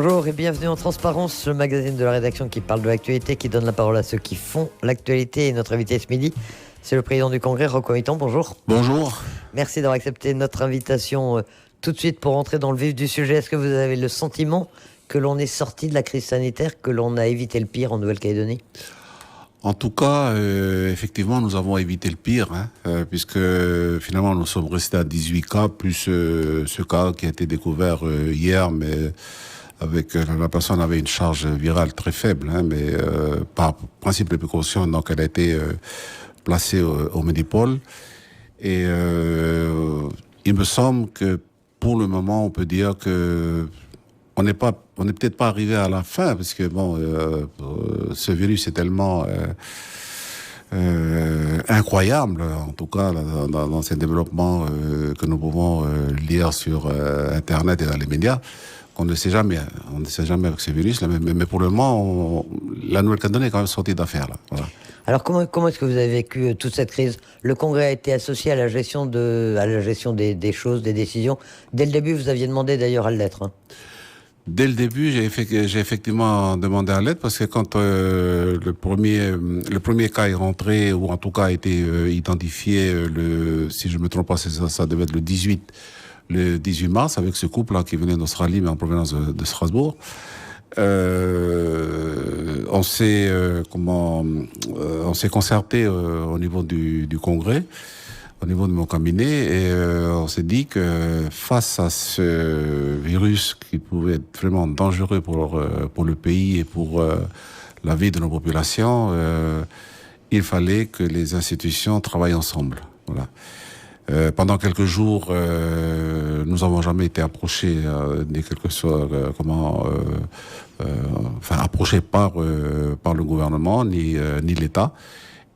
Bonjour et bienvenue en Transparence, le magazine de la rédaction qui parle de l'actualité, qui donne la parole à ceux qui font l'actualité. Et notre invité ce midi, c'est le président du Congrès, Rocco Hitton. Bonjour. Bonjour. Merci d'avoir accepté notre invitation tout de suite pour entrer dans le vif du sujet. Est-ce que vous avez le sentiment que l'on est sorti de la crise sanitaire, que l'on a évité le pire en Nouvelle-Calédonie ? En tout cas, effectivement, nous avons évité le pire, puisque finalement, nous sommes restés à 18 cas, plus ce cas qui a été découvert hier, mais avec la personne avait une charge virale très faible, mais par principe de précaution, donc elle a été placée au Medipôle. Et il me semble que pour le moment, on peut dire que on n'est peut-être pas arrivé à la fin, parce que bon, ce virus est tellement incroyable, en tout cas dans ces développements que nous pouvons lire sur Internet et dans les médias, qu'on ne sait jamais avec ce virus. Mais pour le moment, la Nouvelle-Calédonie est quand même sortie d'affaire. Là. Voilà. Alors comment est-ce que vous avez vécu toute cette crise ? Le Congrès a été associé à la gestion des choses, des décisions. Dès le début, vous aviez demandé d'ailleurs à l'être. Dès le début, j'ai effectivement demandé à l'aide, parce que quand le premier cas est rentré, ou en tout cas a été identifié, si je me trompe pas, ça devait être le 18 mars, avec ce couple-là qui venait d'Australie, mais en provenance de Strasbourg. On s'est concerté au niveau du Congrès, au niveau de mon cabinet, et on s'est dit que face à ce virus qui pouvait être vraiment dangereux pour le pays et pour la vie de nos populations, il fallait que les institutions travaillent ensemble. Voilà. Pendant quelques jours, nous n'avons jamais été approchés, ni quelque soit approchés par le gouvernement ni l'État.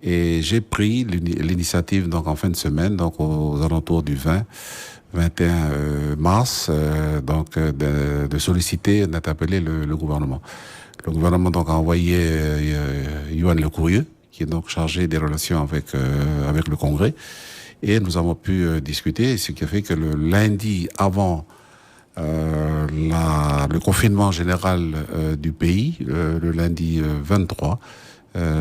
Et j'ai pris l'initiative donc en fin de semaine, donc aux alentours du 21 mars, de solliciter, d'interpeller le gouvernement. Le gouvernement donc a envoyé Yohann Le Courrieux, qui est donc chargé des relations avec le Congrès, et nous avons pu discuter, ce qui a fait que le lundi avant le confinement général du pays, le lundi 23.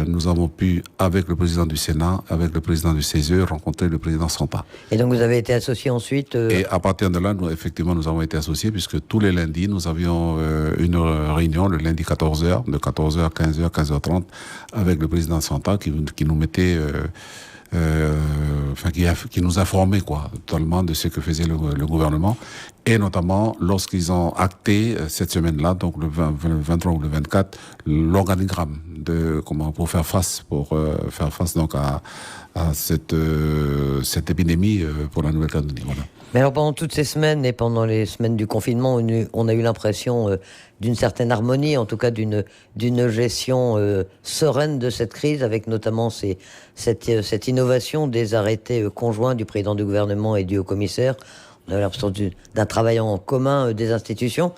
Nous avons pu, avec le président du Sénat, avec le président du CESE, rencontrer le président Santa. Et donc vous avez été associé ensuite Et à partir de là, nous avons été associés, puisque tous les lundis, nous avions une réunion, le lundi 14h, de 14h, 15h, 15h30, avec le président Santa, qui nous mettait... qui nous informait totalement de ce que faisait le gouvernement, et notamment lorsqu'ils ont acté cette semaine-là, donc le 23 ou le 24, l'organigramme pour faire face donc à cette épidémie pour la Nouvelle-Calédonie. Voilà. Mais alors pendant toutes ces semaines et pendant les semaines du confinement, on a eu l'impression d'une certaine harmonie, en tout cas d'une gestion sereine de cette crise, avec notamment cette innovation des arrêtés conjoints du président du gouvernement et du haut-commissaire. On a l'impression d'un travail en commun des institutions.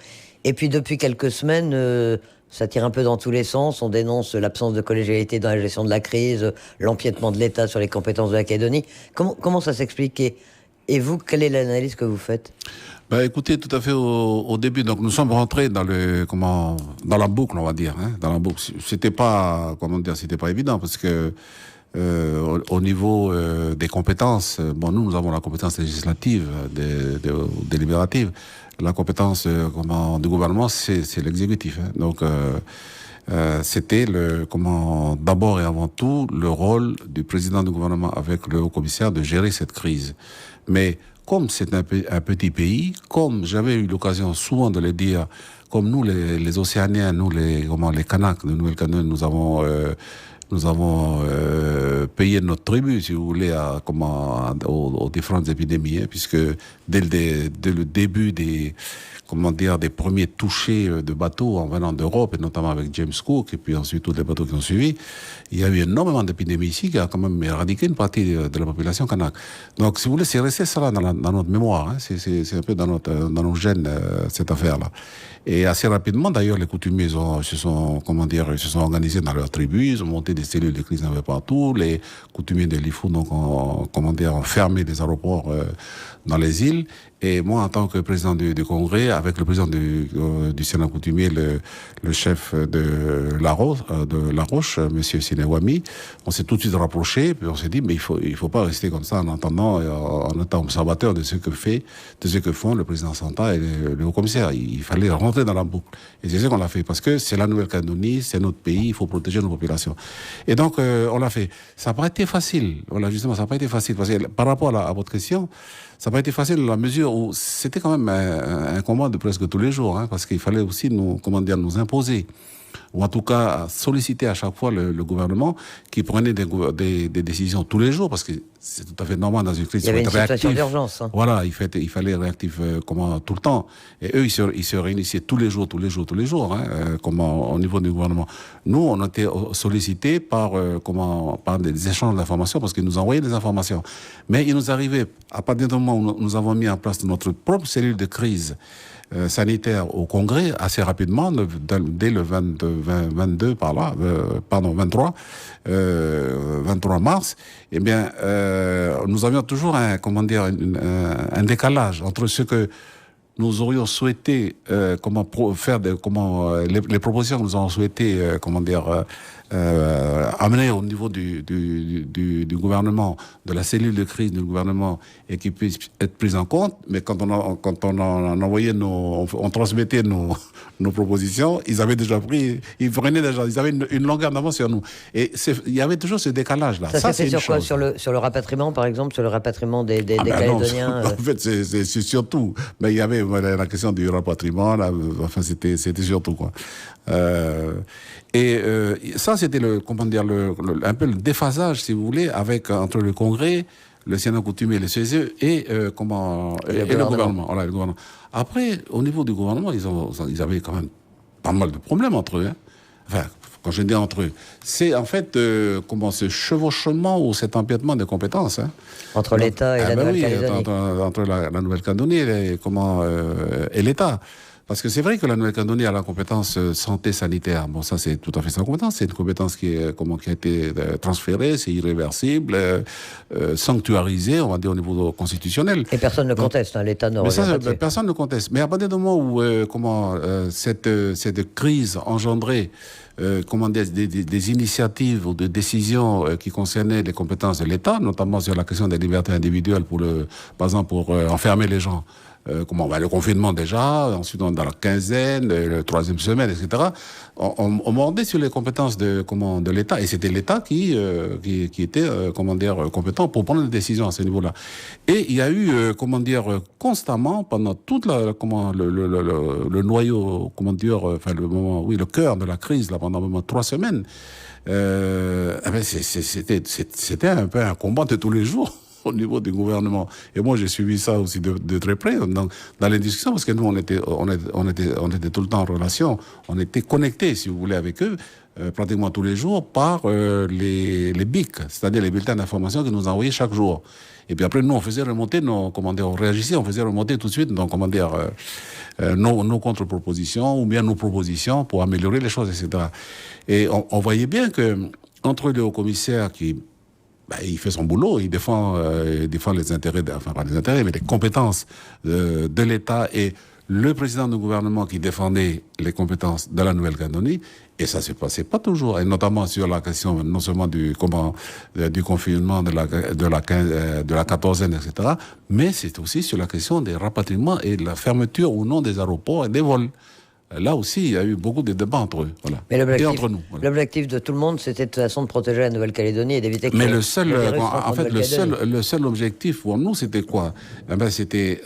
Et puis depuis quelques semaines, ça tire un peu dans tous les sens. On dénonce l'absence de collégialité dans la gestion de la crise, l'empiètement de l'État sur les compétences de la Calédonie. Comment ça s'explique ? Et vous, quelle est l'analyse que vous faites ? Écoutez, tout à fait au début, donc nous sommes rentrés dans la boucle, on va dire, dans la boucle. C'était pas évident, parce que au niveau des compétences, nous avons la compétence législative, délibérative. La compétence du gouvernement, c'est l'exécutif. Donc c'était d'abord et avant tout le rôle du président du gouvernement avec le haut-commissaire de gérer cette crise. Mais comme c'est un petit pays, comme j'avais eu l'occasion souvent de le dire, comme nous les Océaniens, nous les Kanaks de Nouvelle-Calédonie, nous avons payé notre tribut, si vous voulez, aux différentes épidémies, puisque dès le début des premiers touchés de bateaux en venant d'Europe, et notamment avec James Cook, et puis ensuite tous les bateaux qui ont suivi, il y a eu énormément d'épidémies ici qui a quand même éradiqué une partie de la population kanak. Donc, si vous voulez, c'est resté ça dans notre mémoire, c'est un peu dans nos gènes, cette affaire-là. Et assez rapidement, d'ailleurs, les coutumiers se sont organisés dans leurs tribus, ils ont monté des cellules de crise un peu partout, les coutumiers de l'IFU, donc ont fermé les aéroports dans les îles. Et moi, en tant que président du Congrès, avec le président du Sénat coutumier, le chef de La Roche, Monsieur Sinewami, on s'est tout de suite rapproché, puis on s'est dit, mais il faut pas rester comme ça en entendant, en étant observateur de ce que font le président Santa et le haut-commissaire. Il fallait rentrer dans la boucle. Et c'est ce qu'on a fait, parce que c'est la Nouvelle-Calédonie, c'est notre pays, il faut protéger nos populations. Et donc, on l'a fait. Ça n'a pas été facile. Voilà, justement, ça n'a pas été facile. Parce que par rapport à votre question, ça n'a pas été facile dans la mesure où c'était quand même un combat de presque tous les jours, hein, parce qu'il fallait aussi nous imposer, ou en tout cas solliciter à chaque fois le gouvernement qui prenait des décisions tous les jours, parce que c'est tout à fait normal dans une crise. Il y avait une situation d'urgence. Hein. Voilà, il fallait réactif tout le temps. Et eux, ils se réunissaient tous les jours, hein, au niveau du gouvernement. Nous, on était sollicités par des échanges d'informations, parce qu'ils nous envoyaient des informations. Mais il nous arrivait, à partir du moment où nous avons mis en place notre propre cellule de crise sanitaire au Congrès, assez rapidement, dès le 23 mars, eh bien, nous avions toujours un décalage entre ce que nous aurions souhaité les propositions que nous avons souhaité amener au niveau du gouvernement, de la cellule de crise du gouvernement, et qui puisse être prise en compte. Mais quand on envoyait on transmettait nos propositions, ils avaient une longueur d'avance sur nous. Et il y avait toujours ce décalage-là. Ça c'est sur quoi? Sur le rapatriement, par exemple, sur le rapatriement des Calédoniens. En fait, c'est surtout. Mais il y avait la question du rapatriement. Là, enfin, c'était surtout quoi. Ça, c'était un peu le déphasage, si vous voulez, entre le Congrès, le Sénat coutumier, le CESE et le gouvernement. Voilà, le gouvernement. Après, au niveau du gouvernement, ils avaient quand même pas mal de problèmes entre eux. Hein. Enfin, quand je dis entre eux, c'est en fait ce chevauchement ou cet empiètement des compétences. Hein. Entre l'État et la Nouvelle-Calédonie. Entre la Nouvelle-Calédonie et l'État. Parce que c'est vrai que la Nouvelle-Calédonie a la compétence santé sanitaire. Bon, ça, c'est tout à fait sa compétence. C'est une compétence qui a été transférée, c'est irréversible, sanctuarisée, on va dire, au niveau constitutionnel. Et personne ne conteste, hein, l'État ne revient pas dessus. Personne ne conteste. Mais à partir du moment où cette crise engendrait des initiatives ou des décisions qui concernaient les compétences de l'État, notamment sur la question des libertés individuelles, par exemple, pour enfermer les gens. Le confinement déjà, ensuite dans la quinzaine, la troisième semaine, etc. On mordait sur les compétences de l'État, et c'était l'État qui était compétent pour prendre des décisions à ce niveau-là. Et il y a eu constamment pendant toute le noyau, le cœur de la crise là pendant 3 semaines. C'était un peu un combat de tous les jours au niveau du gouvernement. Et moi, j'ai suivi ça aussi de très près dans les discussions, parce que nous, on était tout le temps en relation, on était connectés, si vous voulez, avec eux, pratiquement tous les jours, par les BIC, c'est-à-dire les bulletins d'information qu'ils nous envoyaient chaque jour. Et puis après, nous, on faisait remonter on réagissait, on faisait remonter tout de suite, nos contre-propositions, ou bien nos propositions pour améliorer les choses, etc. Et on voyait bien que, entre le haut-commissaire il fait son boulot, il défend les intérêts, pas les intérêts, mais les compétences de l'État, et le président du gouvernement qui défendait les compétences de la Nouvelle-Calédonie, et ça se passait pas toujours, et notamment sur la question non seulement du confinement de la quatorzaine, etc., mais c'est aussi sur la question des rapatriements et de la fermeture ou non des aéroports et des vols. Là aussi, il y a eu beaucoup de débats entre eux. Voilà. Mais et entre nous. Voilà. L'objectif de tout le monde, c'était de toute façon de protéger la Nouvelle-Calédonie et d'éviter que le seul objectif pour nous, c'était quoi? C'était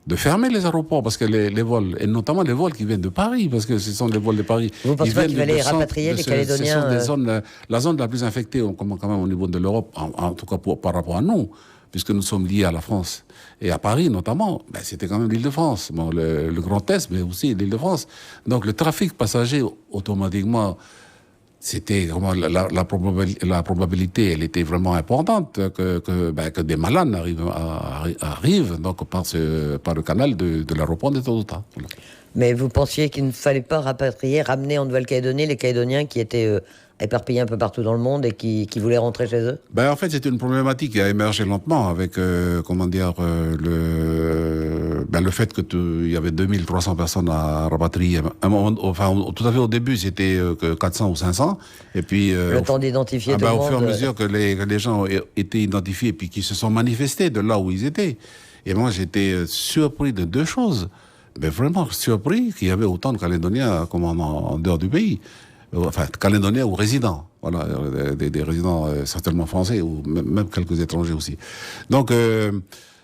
de fermer les aéroports, parce que les vols, et notamment les vols qui viennent de Paris, parce que ce sont des vols de Paris. Vous pensez pas qu'il fallait rapatrier les Calédoniens? Ce sont la zone la plus infectée, quand même, au niveau de l'Europe, en tout cas par rapport à nous, puisque nous sommes liés à la France. Et à Paris, notamment, c'était quand même l'Île-de-France. Bon, le Grand Est, mais aussi l'Île-de-France. Donc, le trafic passager, automatiquement, c'était vraiment la probabilité, elle était vraiment importante que des malades arrivent donc par le canal de l'aéroport de Toyota. Voilà. Mais vous pensiez qu'il ne fallait pas ramener en Nouvelle-Calédonie les Calédoniens qui étaient éparpillés un peu partout dans le monde et qui voulaient rentrer chez eux? En fait, c'est une problématique qui a émergé lentement avec, le fait qu'il y avait 2300 personnes à rapatrier. Tout à fait au début, c'était que 400 ou 500. Et puis, le temps d'identifier tout le monde. Au fur et à mesure que les gens étaient identifiés et puis qui se sont manifestés de là où ils étaient. Et moi, j'étais surpris de deux choses. Mais vraiment surpris qu'il y avait autant de Calédoniens en dehors du pays. Enfin, Calédoniens ou résidents. Voilà, des résidents certainement français ou même quelques étrangers aussi. Donc,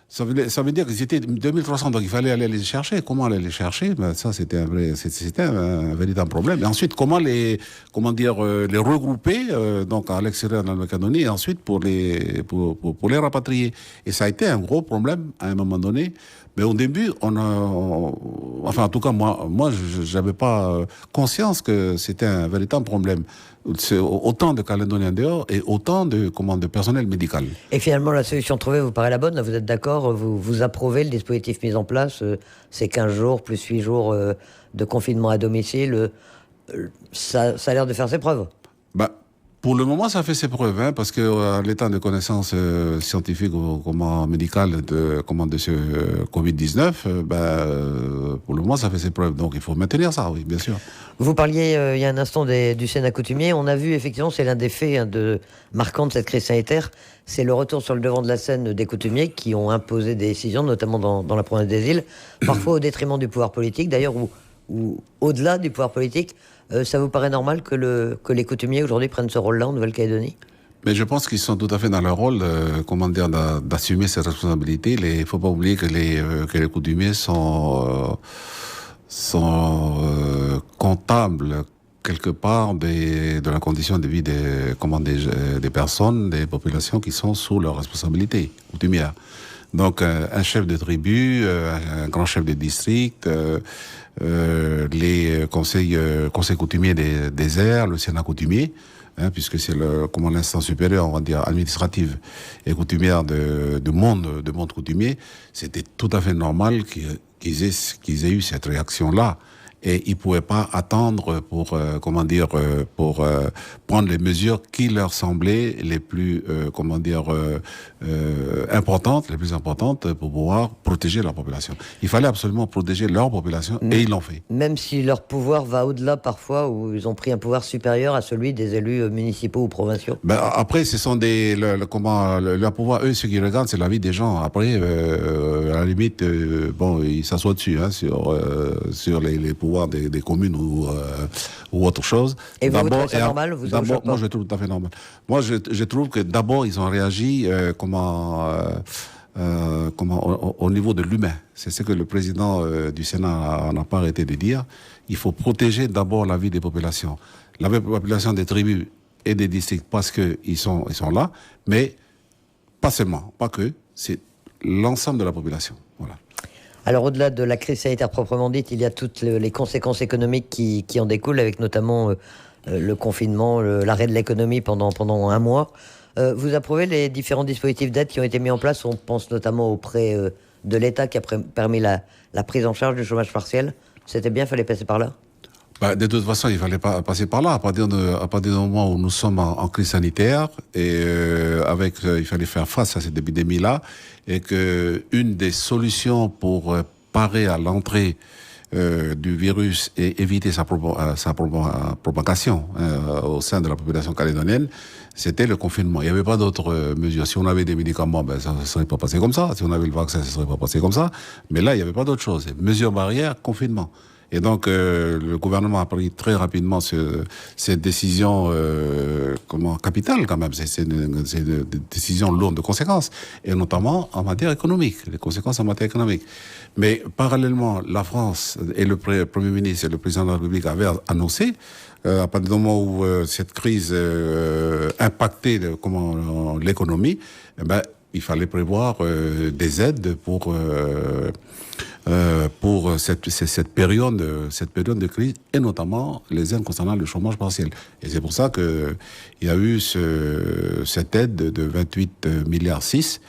ça veut dire qu'ils étaient 2300, donc il fallait aller les chercher. Comment aller les chercher? Ça, c'était un véritable problème. Et ensuite, comment les regrouper donc à l'extérieur de la Nouvelle-Calédonie et ensuite pour les rapatrier. Et ça a été un gros problème à un moment donné. Mais au début, en tout cas, moi, je n'avais pas conscience que c'était un véritable problème. C'est autant de Calédoniens dehors et autant de personnel médical. Et finalement, la solution trouvée vous paraît la bonne? Vous êtes d'accord? Vous approuvez le dispositif mis en place? Ces 15 jours plus 8 jours de confinement à domicile? Ça a l'air de faire ses preuves. Pour le moment, ça fait ses preuves, parce que l'état de connaissance scientifique ou médicale de ce Covid-19, pour le moment, ça fait ses preuves. Donc, il faut maintenir ça, oui, bien sûr. Vous parliez il y a un instant du Sénat coutumier. On a vu, effectivement, c'est l'un des faits marquants de cette crise sanitaire. C'est le retour sur le devant de la scène des coutumiers qui ont imposé des décisions, notamment dans la province des Îles, parfois au détriment du pouvoir politique, d'ailleurs, ou au-delà du pouvoir politique. Ça vous paraît normal que les coutumiers aujourd'hui prennent ce rôle-là en Nouvelle-Calédonie? Mais je pense qu'ils sont tout à fait dans leur rôle, d'assumer ces responsabilités. Il ne faut pas oublier que les coutumiers sont comptables quelque part de la condition de vie des personnes, des populations qui sont sous leur responsabilité coutumière. Donc un chef de tribu, un grand chef de district, les conseils coutumiers des déserts, le Sénat coutumier, puisque c'est l'instance supérieure, on va dire, administrative et coutumière de monde coutumier, c'était tout à fait normal qu'ils aient eu cette réaction-là. Et ils pouvaient pas attendre pour prendre les mesures qui leur semblaient les plus importantes, les plus importantes pour pouvoir protéger leur population. Il fallait absolument protéger leur population et ils l'ont fait. Même si leur pouvoir va au-delà parfois, où ils ont pris un pouvoir supérieur à celui des élus municipaux ou provinciaux. Après, ce sont leur pouvoir, eux, ce qu'ils regardent, c'est la vie des gens. Après, à la limite, ils s'assoient dessus, sur les pouvoirs des communes ou autre chose. Et vous trouvez ça normal? Moi, je trouve tout à fait normal. Moi, je trouve que d'abord, ils ont réagi au niveau de l'humain. C'est ce que le président du Sénat n'a pas arrêté de dire. Il faut protéger d'abord la vie des populations. La population des tribus et des districts, parce qu'ils sont là, mais pas seulement, pas que, c'est l'ensemble de la population. Voilà. Alors, au-delà de la crise sanitaire proprement dite, il y a toutes les conséquences économiques qui en découlent, avec notamment le confinement, l'arrêt de l'économie pendant un mois. Vous approuvez les différents dispositifs d'aide qui ont été mis en place? On pense notamment au prêt de l'État qui a permis la prise en charge du chômage partiel. C'était bien, il fallait passer par là? De toute façon, il fallait pas passer par là. À partir du moment où nous sommes en crise sanitaire et il fallait faire face à cette épidémie-là, et que une des solutions pour parer à l'entrée du virus et éviter sa propagation au sein de la population calédonienne, c'était le confinement. Il n'y avait pas d'autres mesures. Si on avait des médicaments, ça ne serait pas passé comme ça. Si on avait le vaccin, ça ne serait pas passé comme ça. Mais là, il n'y avait pas d'autre chose. Mesures barrières, confinement. Et donc, le gouvernement a pris très rapidement cette décision capitale quand même. C'est une décision lourde de conséquences, et notamment en matière économique, les conséquences en matière économique. Mais parallèlement, la France et le Premier ministre et le Président de la République avaient annoncé, à partir du moment où cette crise impactait l'économie, il fallait prévoir des aides pour cette période de crise, et notamment les aides concernant le chômage partiel. Et c'est pour ça que il y a eu cette aide de 28 milliards 6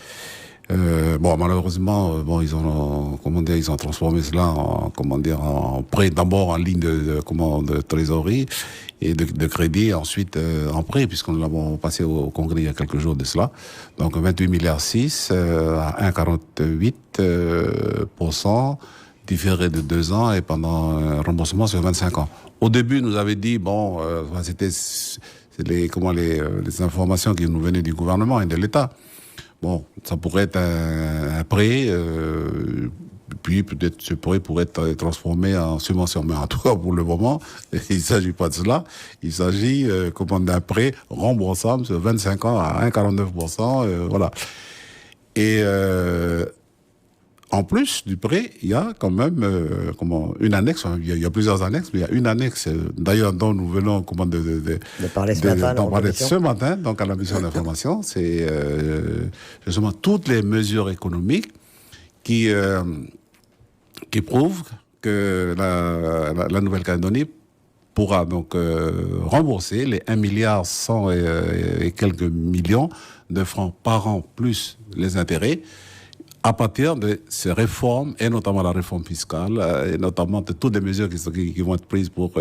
Bon, malheureusement, bon, ils ont, comment dire, ils ont transformé cela en, comment dire, en prêt, d'abord en ligne de trésorerie et de crédit, ensuite en prêt, puisqu'on l'avons passé au Congrès il y a quelques jours de cela. Donc 28 milliards 6 à 1,48%, différé de 2 ans et pendant un remboursement sur 25 ans. Au début, nous avait dit, bon, c'était les informations qui nous venaient du gouvernement et de l'État. Bon, ça pourrait être un prêt, puis peut-être ce prêt pourrait être transformé en subvention. Mais en tout cas, pour le moment, il ne s'agit pas de cela. Il s'agit d'un prêt remboursable sur 25 ans à 1,49%. Voilà. Et en plus du prêt, il y a quand même une annexe. Il y a plusieurs annexes, mais il y a une annexe, d'ailleurs, dont nous venons de parler ce matin, donc à la mission d'information. C'est justement toutes les mesures économiques qui prouvent que la Nouvelle-Calédonie pourra donc rembourser les 1,1 milliard et quelques millions de francs par an, plus les intérêts, à partir de ces réformes, et notamment la réforme fiscale, et notamment de toutes les mesures qui vont être prises pour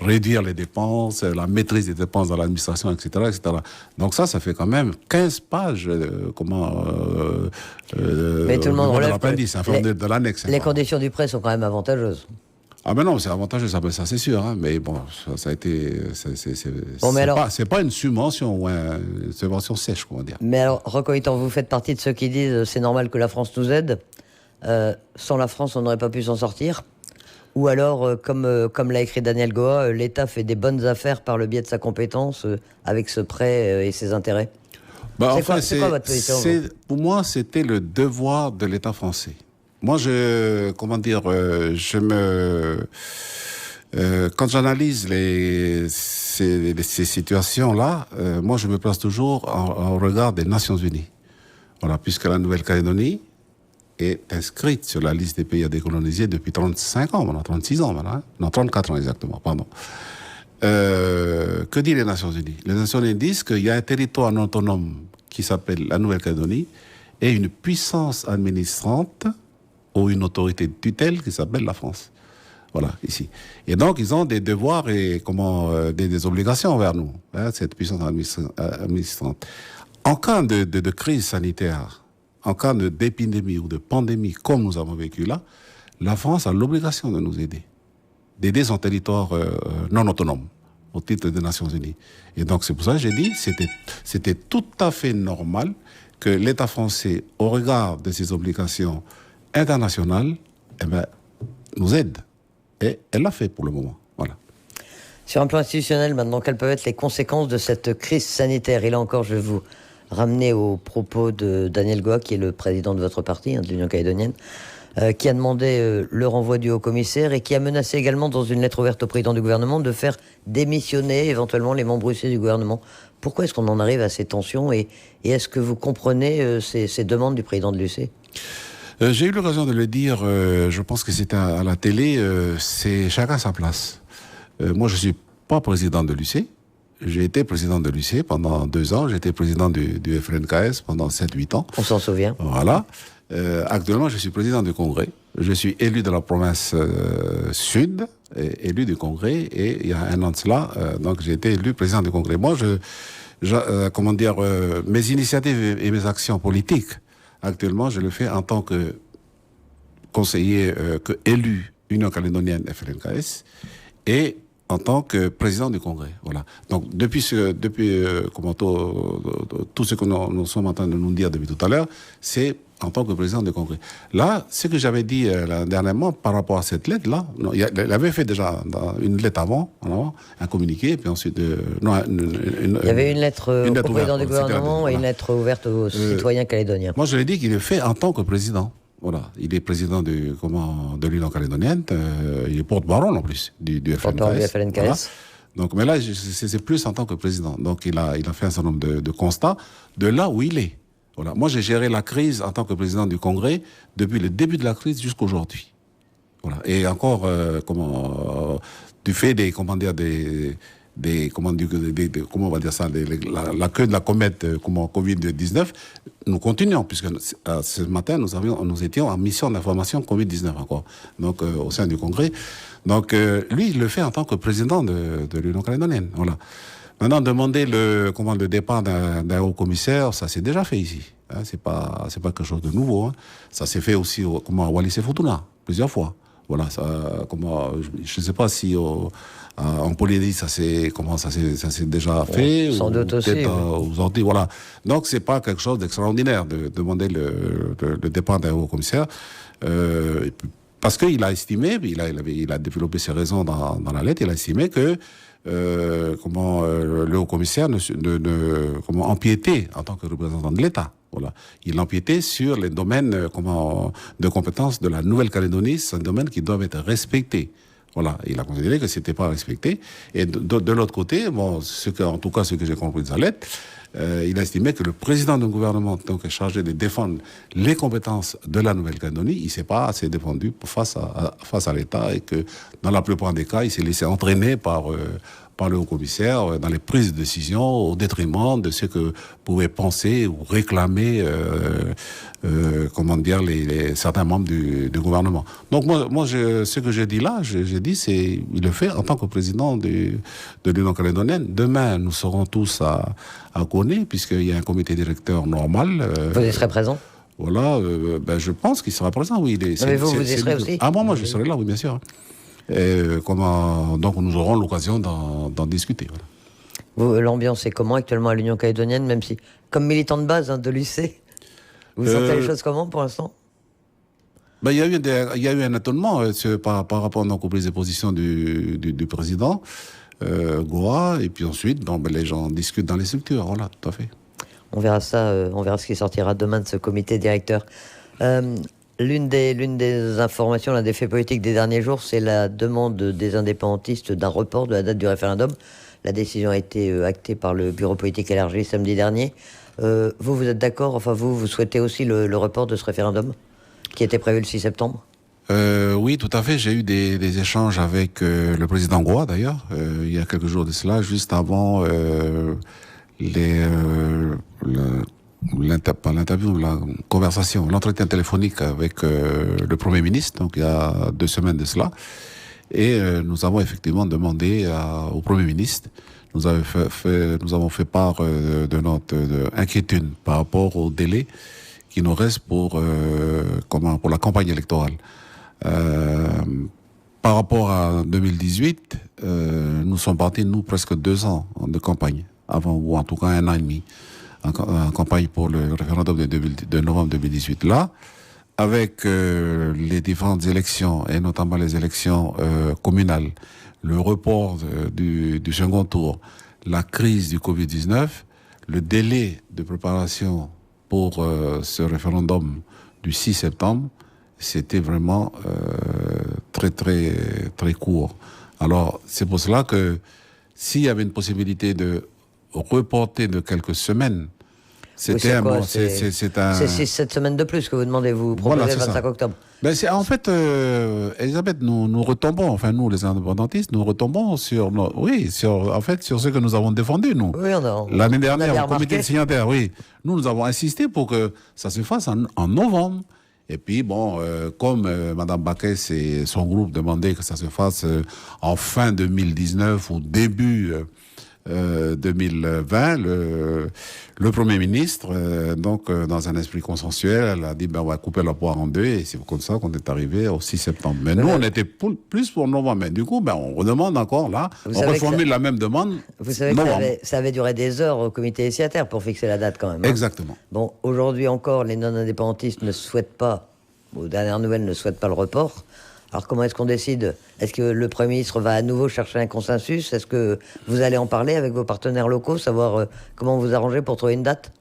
réduire les dépenses, la maîtrise des dépenses dans l'administration, etc., etc. Donc ça fait quand même 15 pages mais tout le monde relève de l'annexe. Les conditions du prêt sont quand même avantageuses. Ah ben non, c'est avantageux, ça c'est sûr, hein, mais bon, ça a été, c'est pas une subvention ou une subvention sèche, comment dire. Mais alors, Roch-Oïtan, vous faites partie de ceux qui disent c'est normal que la France nous aide. Sans la France, on n'aurait pas pu s'en sortir. Ou alors, comme l'a écrit Daniel Goa, l'État fait des bonnes affaires par le biais de sa compétence avec ce prêt et ses intérêts. Bah, c'est quoi votre position? Pour moi, c'était le devoir de l'État français. Moi, quand j'analyse ces situations-là, moi, je me place toujours en regard des Nations Unies. Voilà, puisque la Nouvelle-Calédonie est inscrite sur la liste des pays à décoloniser depuis 35 ans, maintenant 36 ans, maintenant, hein. Non, 34 ans exactement, pardon. Que disent les Nations Unies? Les Nations Unies disent qu'il y a un territoire non autonome qui s'appelle la Nouvelle-Calédonie et une puissance administrante ou une autorité de tutelle qui s'appelle la France. Voilà, ici. Et donc, ils ont des devoirs et des obligations envers nous, hein, cette puissance administrante. En cas de crise sanitaire, en cas d'épidémie ou de pandémie, comme nous avons vécu là, la France a l'obligation de nous aider, d'aider son territoire non autonome, au titre des Nations Unies. Et donc, c'est pour ça que j'ai dit, c'était tout à fait normal que l'État français, au regard de ses obligations internationale, nous aide. Et elle l'a fait pour le moment. Voilà. Sur un plan institutionnel, maintenant, quelles peuvent être les conséquences de cette crise sanitaire? Et là encore, je vais vous ramener aux propos de Daniel Goa, qui est le président de votre parti, de l'Union calédonienne, qui a demandé le renvoi du haut-commissaire et qui a menacé également, dans une lettre ouverte au président du gouvernement, de faire démissionner éventuellement les membres du gouvernement. Pourquoi est-ce qu'on en arrive à ces tensions et est-ce que vous comprenez ces demandes du président de l'UC? J'ai eu l'occasion de le dire, je pense que c'était à la télé, c'est chacun sa place. Moi, je ne suis pas président de l'UC. J'ai été président de l'UC pendant 2 ans. J'ai été président du FLNKS pendant 7-8 ans. On s'en souvient. Voilà. Actuellement, je suis président du Congrès. Je suis élu de la province sud, élu du Congrès. Et il y a un an de cela, donc j'ai été élu président du Congrès. Moi, mes initiatives et mes actions politiques, actuellement, je le fais en tant que conseiller, élu Union calédonienne FLNKS et en tant que président du Congrès. Voilà. Donc, depuis tout ce que nous sommes en train de nous dire depuis tout à l'heure, c'est en tant que président du Congrès. Là, ce que j'avais dit dernièrement par rapport à cette lettre-là, il avait fait déjà une lettre avant, un communiqué, puis ensuite... il y avait une lettre au président du gouvernement et une lettre ouverte aux citoyens calédoniens. Moi, je l'ai dit qu'il est fait en tant que président. Voilà, il est président de l'Union calédonienne, il est porte-parole en plus du FLNKS. Voilà. Donc, mais là, c'est plus en tant que président. Donc, il a fait un certain nombre de constats de là où il est. Voilà. Moi, j'ai géré la crise en tant que président du Congrès depuis le début de la crise jusqu'à aujourd'hui. Voilà. Et encore, du fait des comment on va dire ça, la queue de la comète, Covid-19, nous continuons, puisque ce matin, nous étions en mission d'information Covid-19 encore, donc au sein du Congrès. Donc lui, il le fait en tant que président de l'Union calédonienne. Voilà. Maintenant, demander le départ d'un haut commissaire, ça s'est déjà fait ici. Hein, c'est pas quelque chose de nouveau. Hein. Ça s'est fait aussi à Wallis et Futuna, plusieurs fois. Voilà, je ne sais pas si en Polynésie ça s'est déjà fait. Sans doute aussi. Aux Antilles, voilà. Donc c'est pas quelque chose d'extraordinaire de demander le départ d'un haut commissaire. Parce qu'il a estimé, il a développé ses raisons dans la lettre, il a estimé que le haut commissaire empiétait en tant que représentant de l'État. Voilà. Il empiétait sur les domaines de compétences de la Nouvelle-Calédonie, c'est un domaine qui doit être respecté. Voilà, il a considéré que c'était pas respecté. Et de l'autre côté, en tout cas ce que j'ai compris de sa lettre, il a estimé que le président du gouvernement, donc chargé de défendre les compétences de la Nouvelle-Calédonie, il s'est pas assez défendu face à l'État et que dans la plupart des cas, il s'est laissé entraîner par le haut-commissaire dans les prises de décision au détriment de ce que pouvaient penser ou réclamer certains membres du gouvernement. Donc moi ce que j'ai dit là, j'ai dit il le fait en tant que président de l'Union calédonienne. Demain, nous serons tous à Koné, puisqu'il y a un comité directeur normal. Vous y serez présent? Voilà, je pense qu'il sera présent, oui. Mais vous y serez aussi? Ah moi je serai là, oui, bien sûr. Donc nous aurons l'occasion d'en discuter. Voilà. L'ambiance est comment actuellement à l'Union calédonienne, même si, comme militant de base de l'UC, vous sentez les choses comment pour l'instant? Il y a eu un étonnement par rapport donc, aux prises de position du président Goa, et puis ensuite les gens discutent dans les structures, voilà, tout à fait. On verra ça, on verra ce qui sortira demain de ce comité directeur. L'une des informations, l'un des faits politiques des derniers jours, c'est la demande des indépendantistes d'un report de la date du référendum. La décision a été actée par le bureau politique élargi samedi dernier. Vous êtes d'accord? Enfin, vous souhaitez aussi le report de ce référendum qui était prévu le 6 septembre? Oui, tout à fait. J'ai eu des échanges avec le président Goa, d'ailleurs, il y a quelques jours de cela, juste avant l'entretien téléphonique avec le Premier ministre, donc il y a 2 semaines de cela. Et nous avons effectivement demandé au Premier ministre, nous avons fait part de notre inquiétude par rapport au délai qui nous reste pour la campagne électorale. Par rapport à 2018, nous sommes partis, presque 2 ans de campagne, avant, ou en tout cas 1 an et demi, en campagne pour le référendum de novembre 2018. Là, avec les différentes élections, et notamment les élections communales, le report du second tour, la crise du Covid-19, le délai de préparation pour ce référendum du 6 septembre, c'était vraiment très, très, très court. Alors, c'est pour cela que s'il y avait une possibilité de reporter de quelques semaines, c'était c'est 6-7 semaines de plus que vous demandez, vous proposez le 25 octobre. En fait, Elisabeth, nous retombons, enfin nous les indépendantistes, nous retombons sur ce que nous avons défendu, nous. Oui, l'année dernière, au comité de signataires, oui. Nous avons insisté pour que ça se fasse en novembre. Et puis, comme Mme Baquet et son groupe demandaient que ça se fasse en fin 2019 ou début 2020, le Premier ministre, dans un esprit consensuel, elle a dit on va couper la poire en 2, et c'est comme ça qu'on est arrivé au 6 septembre. Mais nous, on était plus pour novembre. Mais du coup, on redemande encore là, on reformule la même demande. Vous savez que ça avait duré des heures au comité des signataires pour fixer la date quand même. Hein. Exactement. Bon, aujourd'hui encore, les non-indépendantistes ne souhaitent pas, aux dernières nouvelles, ne souhaitent pas le report. Alors comment est-ce qu'on décide? Est-ce que le Premier ministre va à nouveau chercher un consensus? Est-ce que vous allez en parler avec vos partenaires locaux, savoir comment vous arranger pour trouver une date?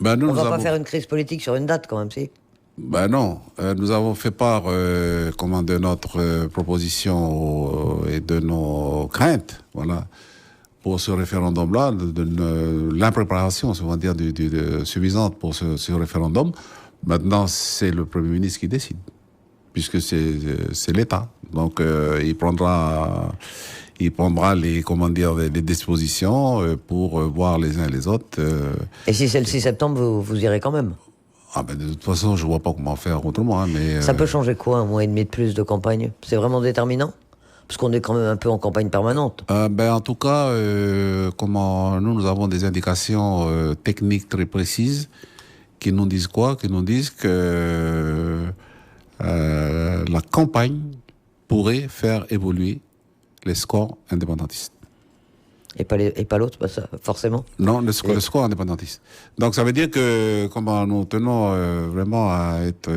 On ne va pas faire une crise politique sur une date quand même, si? Non, nous avons fait part de notre proposition et de nos craintes, voilà, pour ce référendum-là, de l'impréparation, on va dire, suffisante pour ce référendum. Maintenant, c'est le Premier ministre qui décide, puisque c'est l'État. Donc, il prendra il prendra les dispositions pour voir les uns et les autres. Et si c'est le 6 septembre, vous irez quand même? Ah ben de toute façon, je vois pas comment faire autrement. Hein, mais ça peut changer quoi, un mois et demi de plus de campagne? C'est vraiment déterminant? Parce qu'on est quand même un peu en campagne permanente. En tout cas, nous avons des indications techniques très précises qui nous disent quoi? Qui nous disent que la campagne pourrait faire évoluer les scores indépendantistes. Et pas l'autre, bah ça, forcément. Non, le score indépendantiste. Donc ça veut dire que nous tenons vraiment à être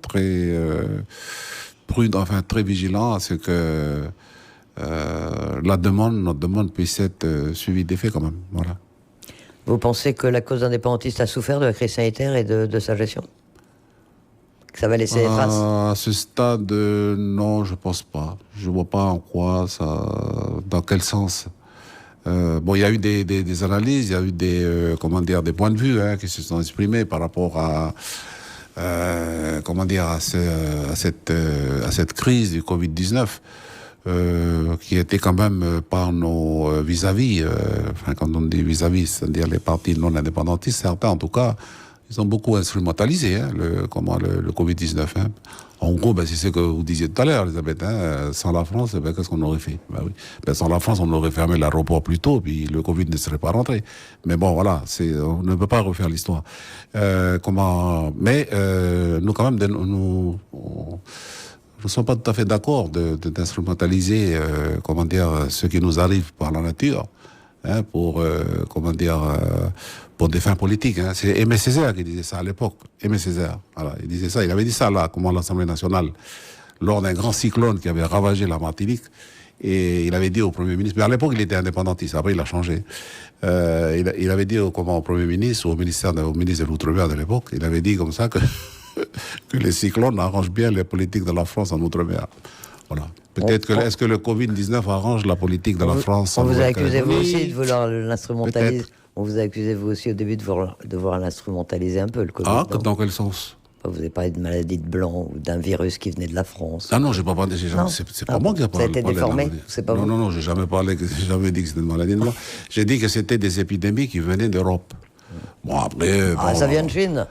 très prudents, enfin très vigilants à ce que notre demande puisse être suivie d'effet quand même. Voilà. Vous pensez que la cause indépendantiste a souffert de la crise sanitaire et de sa gestion? Que ça va laisser des traces? À ce stade, non, je pense pas. Je vois pas en quoi ça, dans quel sens. Il y a eu des analyses, il y a eu des points de vue qui se sont exprimés par rapport à cette crise du Covid-19 qui était quand même par nos vis-à-vis, quand on dit vis-à-vis, c'est-à-dire les partis non indépendantistes, certains en tout cas, ils ont beaucoup instrumentalisé le Covid-19. Hein. En gros, c'est ce que vous disiez tout à l'heure, Elisabeth. Sans la France, qu'est-ce qu'on aurait fait? Oui. Sans la France, on aurait fermé l'aéroport plus tôt, puis le Covid ne serait pas rentré. Mais bon, voilà, on ne peut pas refaire l'histoire. Mais nous, quand même, nous ne sommes pas tout à fait d'accord d'instrumentaliser, ce qui nous arrive par la nature, hein, pour des fins politiques. Hein. C'est Aimé Césaire qui disait ça à l'époque. Aimé Césaire, voilà, il disait ça. Il avait dit ça là, à l'Assemblée nationale, lors d'un grand cyclone qui avait ravagé la Martinique. Et il avait dit au Premier ministre, mais à l'époque il était indépendantiste, après il a changé. Il avait dit au Premier ministre, au ministre de l'Outre-mer de l'époque, il avait dit comme ça que les cyclones arrangent bien les politiques de la France en Outre-mer. Voilà. Peut-être est-ce que le Covid-19 arrange la politique de la France? On vous a accusé vous aussi de vouloir l'instrumentaliser. On vous a accusé vous aussi au début de vouloir l'instrumentaliser un peu, le Covid. Ah, dans quel sens? Vous avez parlé de maladie de blanc ou d'un virus qui venait de la France. Ah non, j'ai pas parlé. C'est pas moi qui ai parlé. Ça a été déformé. C'est pas vous. Non, j'ai jamais dit que c'était une maladie de blanc. J'ai dit que c'était des épidémies qui venaient d'Europe. Bon après. Ça vient de Chine.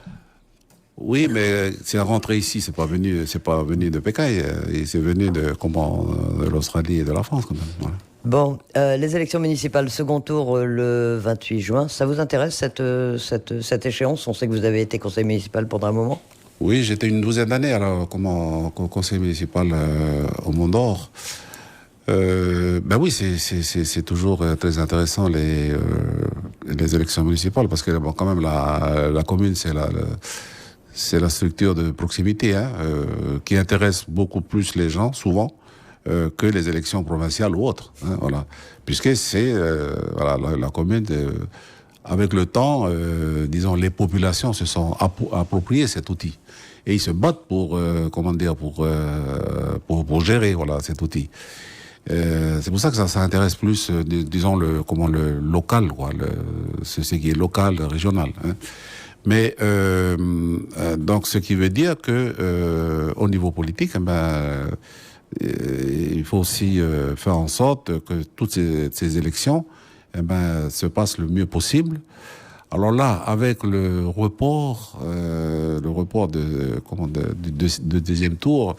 Oui, mais c'est rentré ici, c'est pas venu de Pékin, c'est venu de l'Australie et de la France quand même. Voilà. Bon, les élections municipales, second tour le 28 juin, ça vous intéresse cette échéance? On sait que vous avez été conseiller municipal pendant un moment. Oui, j'étais une douzaine d'années conseiller municipal au Mont d'Or. Oui, c'est toujours très intéressant les élections municipales parce que quand même la commune c'est la structure de proximité qui intéresse beaucoup plus les gens, souvent, que les élections provinciales ou autres. Hein, voilà. Puisque c'est la commune, avec le temps, les populations se sont appropriées cet outil. Et ils se battent pour gérer cet outil. C'est pour ça que ça intéresse plus, le local, ce qui est local, régional. Hein. Mais donc, ce qui veut dire que au niveau politique, il faut aussi faire en sorte que toutes ces élections se passent le mieux possible. Alors là, avec le report de deuxième tour,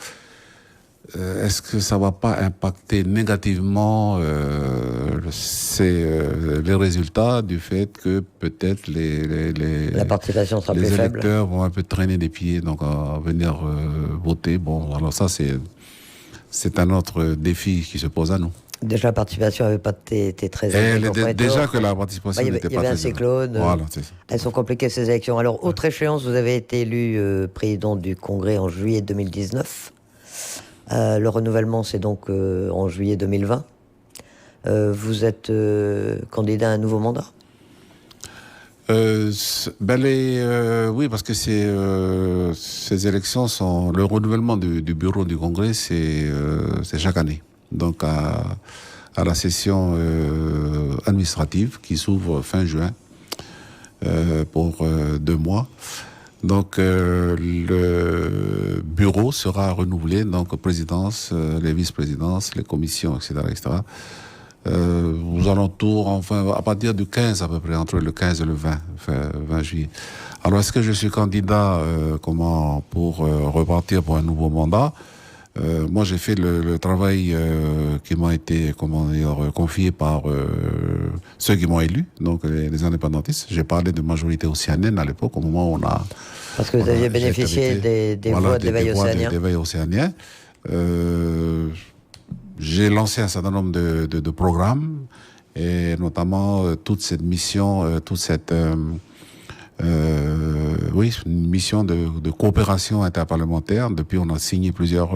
est-ce que ça va pas impacter négativement les résultats du fait que peut-être la participation sera plus faible, les électeurs vont un peu traîner des pieds donc à venir voter. Bon, alors ça c'est un autre défi qui se pose à nous. Déjà, la participation n'avait pas été très élevée. Déjà que la participation n'était pas très élevée. Il y avait un cyclone. Voilà, c'est ça. Elles sont compliquées, ces élections. Alors, autre échéance, vous avez été élu président du Congrès en juillet 2019. Le renouvellement, c'est donc en juillet 2020. Vous êtes candidat à un nouveau mandat? Oui, parce que ces élections sont... Le renouvellement du bureau du Congrès, c'est chaque année. Donc, à la session administrative qui s'ouvre fin juin pour 2 mois. Donc, le bureau sera renouvelé, donc présidence, les vice-présidences, les commissions, etc., etc. Aux alentours, enfin, à partir du 15 à peu près, entre le 15 et le 20 juillet. Alors, est-ce que je suis candidat pour repartir pour un nouveau mandat? Moi, j'ai fait le travail qui m'a été confié par ceux qui m'ont élu, donc les indépendantistes. J'ai parlé de majorité océanienne à l'époque, au moment où on a... Parce que vous aviez bénéficié des voix d'éveil océanien. D'éveil océanien. J'ai lancé un certain nombre de programmes, et notamment toute cette mission, une mission de coopération interparlementaire. Depuis, on a signé plusieurs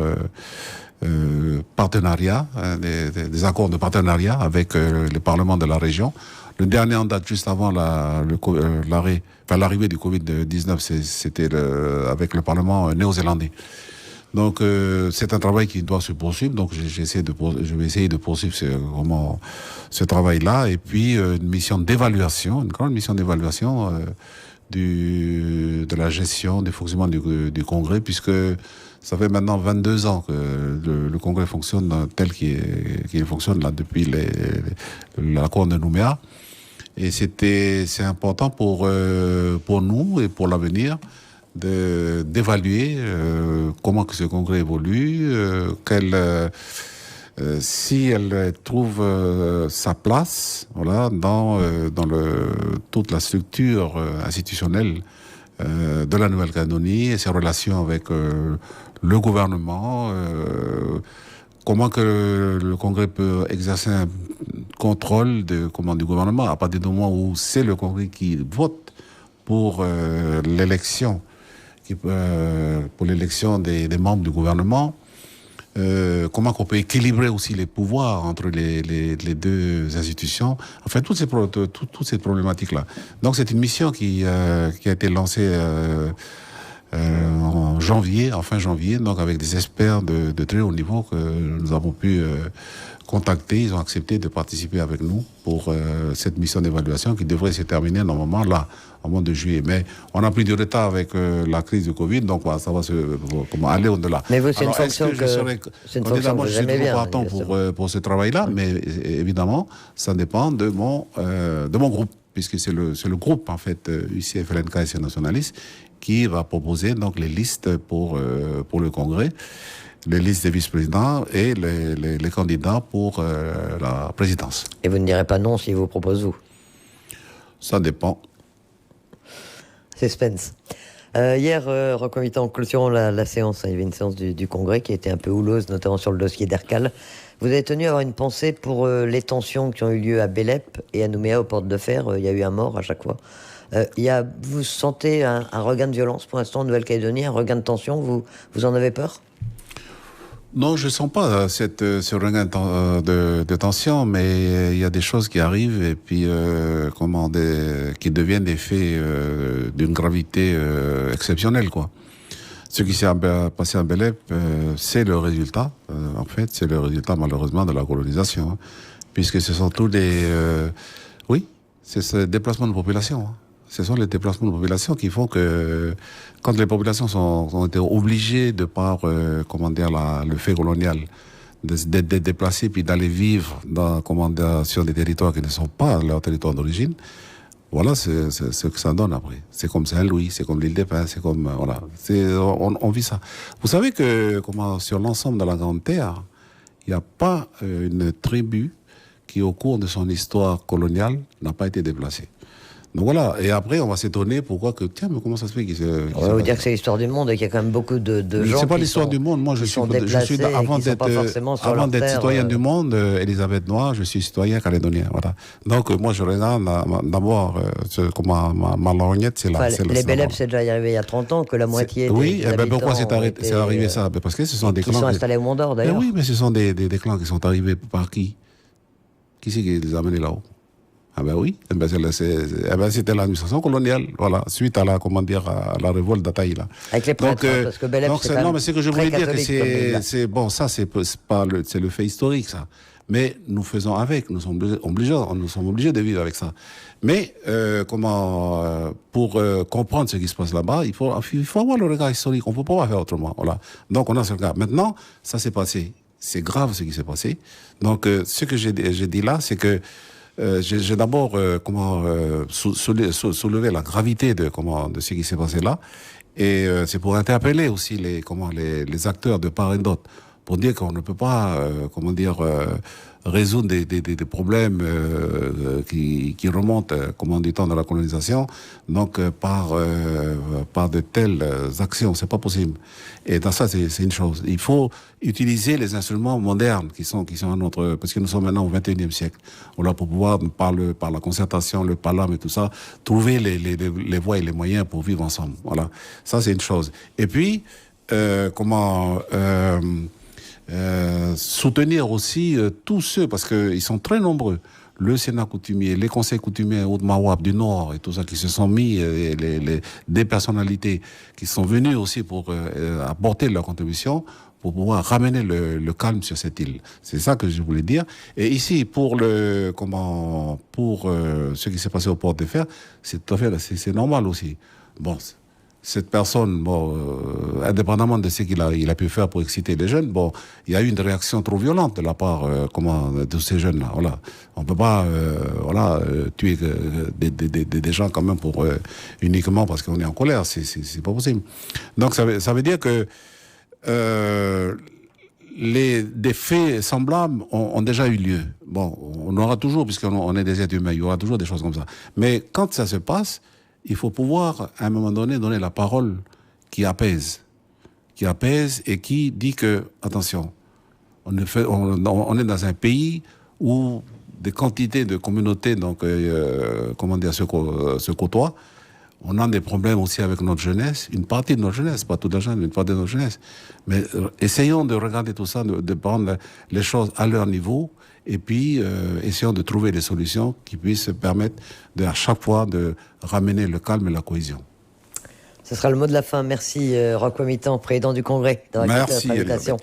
partenariats, des accords de partenariat avec les parlements de la région. Le dernier en date, juste avant l'arrivée du Covid-19, c'était avec le Parlement néo-zélandais. Donc, c'est un travail qui doit se poursuivre. Donc, je vais essayer de poursuivre ce travail-là. Et puis, une mission d'évaluation, une grande mission d'évaluation de la gestion, du fonctionnement du Congrès, puisque ça fait maintenant 22 ans que le Congrès fonctionne tel qu'il fonctionne là depuis l'accord de Nouméa. Et c'est important pour nous et pour l'avenir d'évaluer comment que ce Congrès évolue, si elle trouve sa place, voilà, dans toute la structure institutionnelle de la Nouvelle-Calédonie et ses relations avec le gouvernement, comment que le Congrès peut exercer un contrôle du gouvernement à partir du moment où c'est le Congrès qui vote pour l'élection des membres du gouvernement. Comment qu'on peut équilibrer aussi les pouvoirs entre les deux institutions. Enfin, toutes ces problématiques-là. Donc, c'est une mission qui a été lancée en fin janvier, donc avec des experts de très haut niveau que nous avons pu contacter. Ils ont accepté de participer avec nous pour cette mission d'évaluation qui devrait se terminer normalement là, au mois de juillet. Mais on a pris du retard avec la crise du Covid, donc voilà, ça va aller au-delà. Mais vous, c'est une fonction que vous aimez bien. Pour ce travail-là, mais évidemment, ça dépend de mon groupe, puisque c'est le groupe, en fait, UCF, LNK et nationalistes, qui va proposer donc les listes pour le Congrès, les listes des vice-présidents et les candidats pour la présidence. Et vous ne direz pas non s'ils vous proposent vous? Ça dépend. Suspense. Hier, reconvitant en clôturant la séance, il y avait une séance du Congrès qui était un peu houleuse, notamment sur le dossier d'Ercal. Vous avez tenu à avoir une pensée pour les tensions qui ont eu lieu à Bélep et à Nouméa, aux portes de fer. Il y a eu un mort à chaque fois. Vous sentez un regain de violence pour l'instant en Nouvelle-Calédonie, un regain de tension, vous en avez peur? Non, je ne sens pas ce regain de tension, mais il y a des choses qui arrivent et puis qui deviennent des faits d'une gravité exceptionnelle, quoi. Ce qui s'est passé à Bélep, c'est le résultat, en fait, c'est le résultat malheureusement de la colonisation, hein, puisque ce sont tous c'est ce déplacement de population. Hein. Ce sont les déplacements de population qui font que quand les populations ont été obligées de par le fait colonial d'être déplacées puis d'aller vivre sur des territoires qui ne sont pas leur territoire d'origine, voilà c'est ce que ça donne après. C'est comme Saint-Louis, c'est comme l'île des Pins, c'est comme voilà, on vit ça. Vous savez que sur l'ensemble de la Grande Terre, il n'y a pas une tribu qui au cours de son histoire coloniale n'a pas été déplacée. Donc voilà, et après on va s'étonner pourquoi mais comment ça se fait on va vous dire que c'est l'histoire du monde et qu'il y a quand même beaucoup de gens. C'est pas l'histoire du monde, moi je suis avant d'être citoyen du monde, Elisabeth Noir, je suis citoyen calédonien, voilà. Donc moi je regarde d'abord ma lorgnette, c'est là. Les Bélep, c'est déjà arrivé il y a 30 ans que la moitié des habitants pourquoi c'est arrivé ça? Parce que ce sont des clans qui sont installés au Mont d'Or d'ailleurs. Oui, mais ce sont des clans qui sont arrivés par qui? Qui c'est qui les a amenés là-haut? Ah ben oui, c'était l'administration coloniale, voilà, suite à la, comment dire, à la révolte d'Ataïla. Avec les prêtres, parce que Belep, c'est non, mais c'est que je voulais dire que c'est bon, ça c'est pas c'est le fait historique, ça. Mais nous faisons avec, nous sommes obligés de vivre avec ça. Mais pour comprendre ce qui se passe là-bas, il faut avoir le regard historique. On ne peut pas faire autrement. Voilà. Donc on a ce regard. Maintenant, ça s'est passé. C'est grave ce qui s'est passé. Donc ce que j'ai dit là, c'est que j'ai d'abord soulevé la gravité de ce qui s'est passé là, et c'est pour interpeller aussi les acteurs de part et d'autre, pour dire qu'on ne peut pas résoudre des problèmes qui remontent, du temps de la colonisation, donc par de telles actions, c'est pas possible. Et dans ça, c'est une chose. Il faut utiliser les instruments modernes qui sont à notre, parce que nous sommes maintenant au XXIe siècle. Voilà, pour pouvoir, par la concertation, le parlement et tout ça, trouver les voies et les moyens pour vivre ensemble. Voilà. Ça, c'est une chose. Et puis, soutenir aussi tous ceux, parce qu'ils sont très nombreux, le Sénat coutumier, les conseils coutumiers Haute-Mawab du Nord et tout ça, qui se sont mis, des personnalités qui sont venues aussi pour apporter leur contribution pour pouvoir ramener le calme sur cette île. C'est ça que je voulais dire. Et ici, pour ce qui s'est passé au port de Fer, c'est normal aussi. Bon, cette personne, indépendamment de ce qu'il a pu faire pour exciter les jeunes, il y a eu une réaction trop violente de la part de ces jeunes-là. Voilà. On ne peut pas tuer des gens quand même uniquement parce qu'on est en colère. C'est pas possible. Donc ça veut dire que des faits semblables ont déjà eu lieu. Bon, on aura toujours, puisqu'on est des êtres humains, il y aura toujours des choses comme ça. Mais quand ça se passe, il faut pouvoir, à un moment donné, donner la parole qui apaise et qui dit que, attention, on est dans un pays où des quantités de communautés, se côtoient. On a des problèmes aussi avec notre jeunesse, une partie de notre jeunesse, pas toute la jeunesse, mais une partie de notre jeunesse. Mais essayons de regarder tout ça, de prendre les choses à leur niveau, et puis essayons de trouver des solutions qui puissent permettre à chaque fois de ramener le calme et la cohésion. Ce sera le mot de la fin. Merci Roch Wamitan, président du Congrès, d'avoir accepté notre invitation.